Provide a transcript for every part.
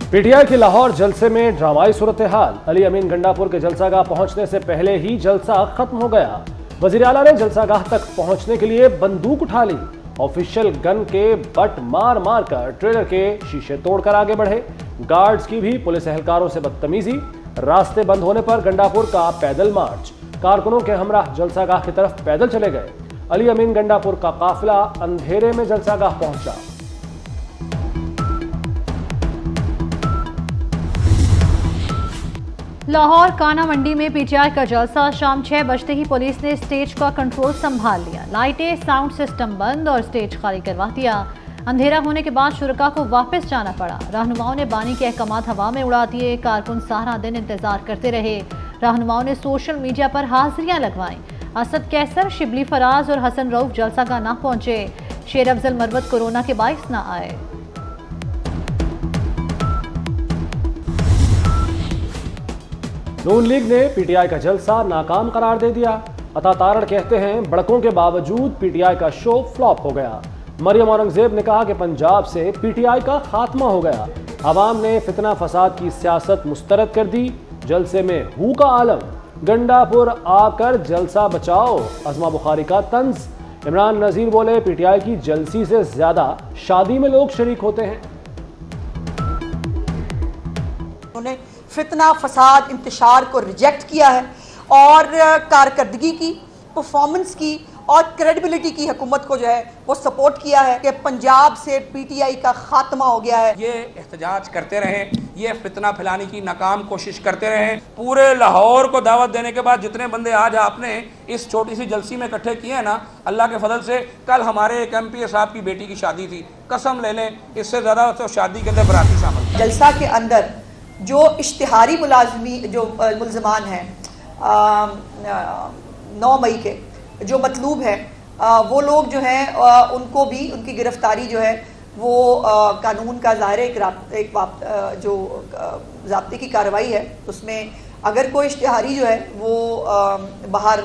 P T I के लाहौर जलसे में ड्रामाई सूरत हाल। अली अमीन गंडापुर के जलसागाह पहुंचने से पहले ही जलसा खत्म हो गया। वजीर आला ने जलसागाह तक पहुंचने के लिए बंदूक उठा ली। ऑफिशियल गन के बट मार मार कर ट्रेलर के शीशे तोड़कर आगे बढ़े। गार्ड्स की भी पुलिस एहलकारों से बदतमीजी। रास्ते बंद होने पर गंडापुर का पैदल मार्च। कारकुनों के हमराह जलसागाह की तरफ पैदल चले गए। अली अमीन गंडापुर का काफिला अंधेरे में जलसागाह पहुंचा। लाहौर काना मंडी में पीटीआई का जलसा। शाम 6 बजते ही पुलिस ने स्टेज का कंट्रोल संभाल लिया। लाइटें, साउंड सिस्टम बंद और स्टेज खाली करवा दिया। अंधेरा होने के बाद शुरका को वापस जाना पड़ा। रहनुमाओं ने बानी के अहकामात हवा में उड़ा दिए। कारकुन सारा दिन इंतजार करते रहे। रहनुमाओं ने सोशल मीडिया पर हाजिरियां लगवाईं। असद कैसर, शिबली फराज और हसन रऊफ जलसागाह ना पहुंचे। शेर अफजल मरवत कोरोना के बाइस ना आए। नून लीग ने पीटीआई का जलसा नाकाम करार दे दिया। अता तारड़ कहते हैं बड़कों के बावजूद पीटीआई का शो फ्लॉप हो गया। मरियम औरंगजेब ने कहा कि पंजाब से पीटीआई का खात्मा हो गया। आवाम ने फितना फसाद की सियासत मुस्तरद कर दी। जलसे में हू का आलम। गंडापुर आकर जलसा बचाओ, अज़मा बुखारी का तंज। इमरान नज़ीर बोले पीटीआई की जलसी से ज्यादा शादी में लोग शरीक होते हैं। फितना फसाद इंतशार को रिजेक्ट किया है और कारकर्दगी की, परफॉर्मेंस की और क्रेडिबिलिटी की हुकूमत को जो है वो सपोर्ट किया है कि पंजाब से पीटीआई का खात्मा हो गया है। ये एहतजाज करते रहे, ये फितना फैलाने की नाकाम कोशिश करते रहे। पूरे लाहौर को दावत देने के बाद जितने बंदे आज आपने इस छोटी सी जलसी में इकट्ठे किए हैं ना, अल्लाह के फजल से कल हमारे एक एमपी साहब की बेटी की शादी थी। कसम ले लें इससे ज़्यादा तो शादी के अंदर बराती शामिल। जलसा के अंदर जो इश्तिहारी मुलजमान हैं 9 मई के जो मतलूब हैं, वो लोग जो हैं उनको भी उनकी गिरफ्तारी जो है वो कानून का ज़ाहिर एक जो ज़ाब्ते की कार्रवाई है, उसमें अगर कोई इश्तिहारी जो है वो बाहर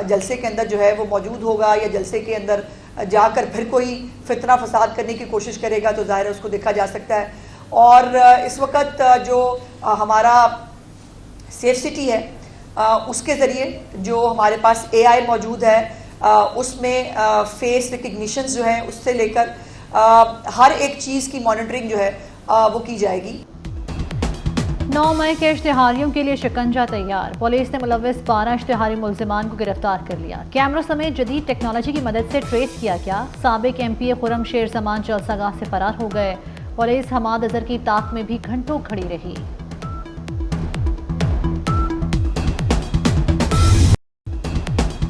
जलसे के अंदर जो है वो मौजूद होगा या जलसे के अंदर जाकर फिर कोई फितना फसाद करने की कोशिश करेगा तो ज़ाहिर है उसको देखा जा सकता है। और इस वक्त जो हमारा सेफ सिटी है उसके ज़रिए जो हमारे पास AI मौजूद है, उसमें फेस रिकग्निशन जो है उससे लेकर हर एक चीज़ की मॉनिटरिंग जो है वो की जाएगी। 9 मई के इश्तिहारियों के लिए शिकंजा तैयार। पुलिस ने मुलव्विस 12 इश्तिहारी मुलजिमान को गिरफ्तार कर लिया। कैमरों समेत जदीद टेक्नोलॉजी की मदद से ट्रेस किया गया। साबिक MP खुर्रम शेर जमान जलसागाह से फरार हो गए। पुलिस हमाद अजहर की ताक में भी घंटों खड़ी रही।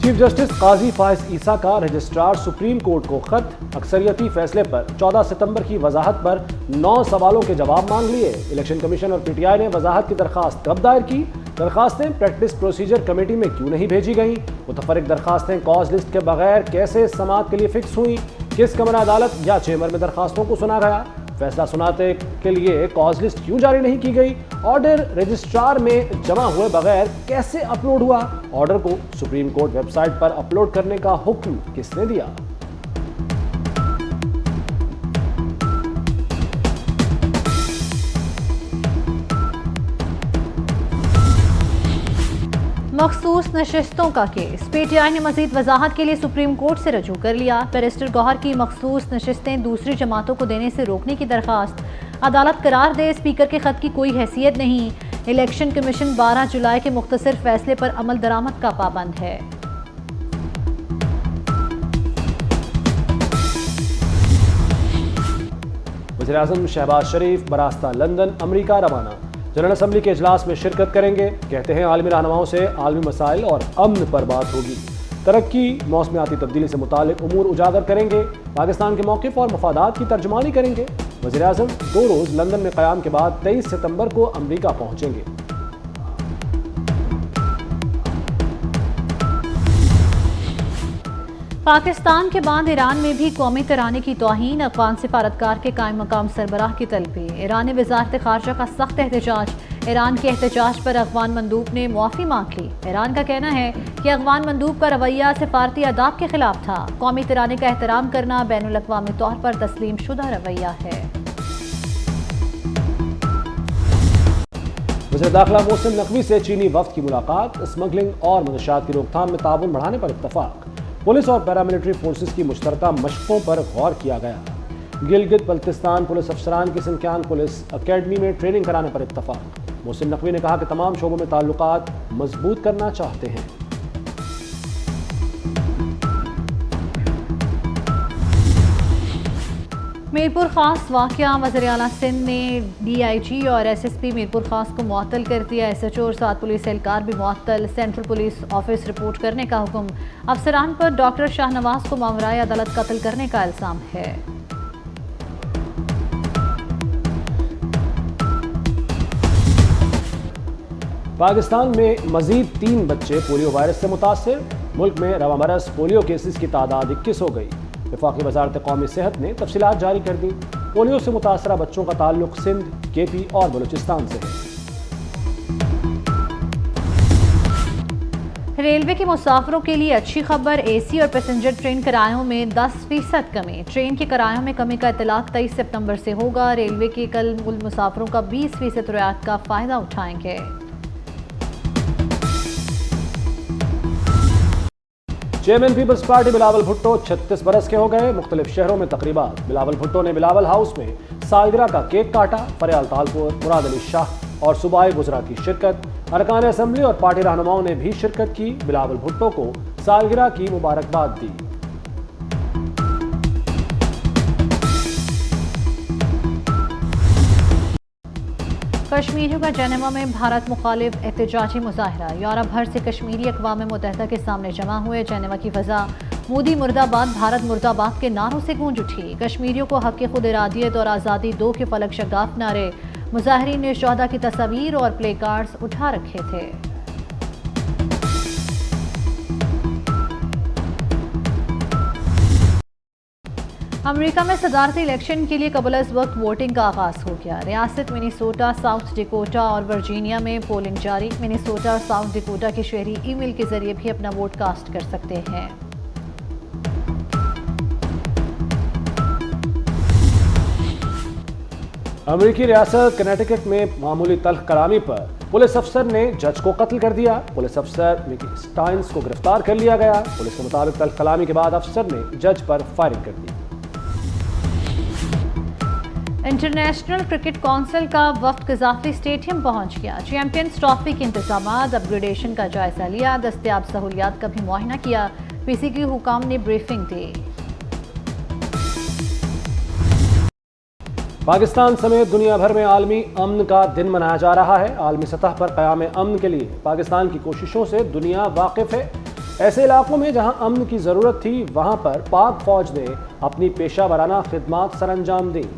चीफ जस्टिस काजी फाइज ईसा का रजिस्ट्रार सुप्रीम कोर्ट को खत। अक्सरियती फैसले पर 14 सितंबर की वजाहत पर 9 सवालों के जवाब मांग लिए। इलेक्शन कमीशन और पीटीआई ने वजाहत की दरखास्त कब दायर की? दरखास्तें प्रैक्टिस प्रोसीजर कमेटी में क्यों नहीं भेजी गईं? मुतफरिक दरखास्तें कॉज लिस्ट के बगैर कैसे समाअत के लिए फिक्स हुई? किस कमरा अदालत या चेम्बर में दरखास्तों को सुना गया? फैसला सुनाते के लिए कॉज लिस्ट क्यों जारी नहीं की गई? ऑर्डर रजिस्ट्रार में जमा हुए बगैर कैसे अपलोड हुआ? ऑर्डर को सुप्रीम कोर्ट वेबसाइट पर अपलोड करने का हुक्म किसने दिया? मखसूस नशिस्तों का केस। पीटीआई ने मजीद वजाहत के लिए सुप्रीम कोर्ट से रजू कर लिया। बैरिस्टर गौहर की मखसूस नशिस्तें दूसरी जमातों को देने से रोकने की दरखास्त अदालत करार दे। स्पीकर के खत की कोई हैसियत नहीं। इलेक्शन कमीशन 12 जुलाई के मुख्तसर फैसले पर अमल दरामद का पाबंद है। वज़ीर आज़म शहबाज शरीफ बरास्ता लंदन अमरीका रवाना। जनरल असम्बली के इजलास में शिरकत करेंगे। कहते हैं आलमी रहनुमाओं से आलमी मसाइल और अमन पर बात होगी। तरक्की, मौसमियाती तब्दीली से मुताल्लिक उमूर उजागर करेंगे। पाकिस्तान के मौक़िफ़ और मफादात की तर्जुमानी करेंगे। वज़ीर आज़म 2 रोज़ लंदन में क़याम के बाद 23 सितंबर को अमरीका पहुँचेंगे। पाकिस्तान के बाद ईरान में भी कौमी तराने की तौहीन। अफ़गान सिफारतकार के कायम मकाम सरबराह की तलबी। ईरानी वज़ारत ख़ारजा का सख्त एहतजाज। ईरान के एहतजाज पर अफ़गान मंदूब ने मुआफ़ी मांग ली। ईरान का कहना है कि अफ़गान मंदूब का रवैया सिफारती आदाब के खिलाफ था। कौमी तराने का एहतराम करना बैनुल अक़वामी तौर पर तस्लीम शुदा रवैया है। وزیر داخلہ محسن نقوی سے چینی وفد کی ملاقات، اسمگلنگ اور منشیات کی روک تھام میں تعاون بڑھانے پر اتفاق، پولیس اور پیراملٹری فورسز کی مشترکہ مشقوں پر غور کیا گیا، گلگت بلتستان پولیس افسران کی سنکیان پولیس اکیڈمی میں ٹریننگ کرانے پر اتفاق۔ محسن نقوی نے کہا کہ تمام شعبوں میں تعلقات مضبوط کرنا چاہتے ہیں۔ میرپور خاص واقعہ، وزیر اعلیٰ سندھ نے ڈی آئی جی اور ایس ایس پی میرپور خاص کو معطل کر دیا، ایس ایچ او اور 7 پولیس اہلکار بھی معطل، سینٹرل پولیس آفس رپورٹ کرنے کا حکم، افسران پر ڈاکٹر شاہ نواز کو ماورائے عدالت قتل کرنے کا الزام ہے۔ پاکستان میں مزید 3 بچے پولیو وائرس سے متاثر، ملک میں رواں برس پولیو کیسز کی تعداد 21 ہو گئی۔ وفاقی وزارت قومی صحت نے تفصیلات جاری کر دی، پولیو سے متاثرہ بچوں کا تعلق سندھ، کے پی اور بلوچستان سے ہے۔ ریلوے کے مسافروں کے لیے اچھی خبر، اے سی اور پیسنجر ٹرین کرایوں میں 10% کمی، ٹرین کے کرایوں میں کمی کا اطلاق 23 سپتمبر سے ہوگا، ریلوے کے کل مسافروں کا 20% رعایت کا فائدہ اٹھائیں گے۔ چیئرمین پیپلز پارٹی بلاول بھٹو 36 برس کے ہو گئے، مختلف شہروں میں تقریبات، بلاول بھٹو نے بلاول ہاؤس میں سالگرہ کا کیک کاٹا، فریال تالپور، مراد علی شاہ اور صوبائی وزراء کی شرکت، ارکان اسمبلی اور پارٹی رہنماؤں نے بھی شرکت کی، بلاول بھٹو کو سالگرہ کی مبارکباد دی۔ کشمیریوں کا جنیوا میں بھارت مخالف احتجاجی مظاہرہ، یورپ بھر سے کشمیری اقوام متحدہ کے سامنے جمع ہوئے، جنیوا کی فضا مودی مرد آباد، بھارت مرد آباد کے نعروں سے گونج اٹھی، کشمیریوں کو حق خود ارادیت اور آزادی دو کے فلک شگاف نعرے، مظاہرین نے شہداء کی تصاویر اور پلے کارڈز اٹھا رکھے تھے۔ امریکہ میں صدارتی الیکشن کے لیے قبل از وقت ووٹنگ کا آغاز ہو گیا، ریاست منیسوٹا، ساؤتھ ڈیکوٹا اور ورجینیا میں پولنگ جاری، منیسوٹا اور ساؤتھ ڈیکوٹا کے شہری ای میل کے ذریعے بھی اپنا ووٹ کاسٹ کر سکتے ہیں۔ امریکی ریاست کنیٹیکٹ میں معمولی تلخ کلامی پر پولیس افسر نے جج کو قتل کر دیا، پولیس افسر مکی سٹائنز کو گرفتار کر لیا گیا، پولیس کے مطابق تلخ کلامی کے بعد افسر نے جج پر فائرنگ کر دی۔ انٹرنیشنل کرکٹ کونسل کا وفد قذافی اسٹیڈیم پہنچ گیا، چیمپئنز ٹرافی کے انتظامات، اپ گریڈیشن کا جائزہ لیا، دستیاب سہولیات کا بھی معائنہ کیا، پی سی کی حکام نے بریفنگ دی۔ پاکستان سمیت دنیا بھر میں عالمی امن کا دن منایا جا رہا ہے، عالمی سطح پر قیام امن کے لیے پاکستان کی کوششوں سے دنیا واقف ہے، ایسے علاقوں میں جہاں امن کی ضرورت تھی وہاں پر پاک فوج نے اپنی پیشہ ورانہ خدمات سر انجام دیں۔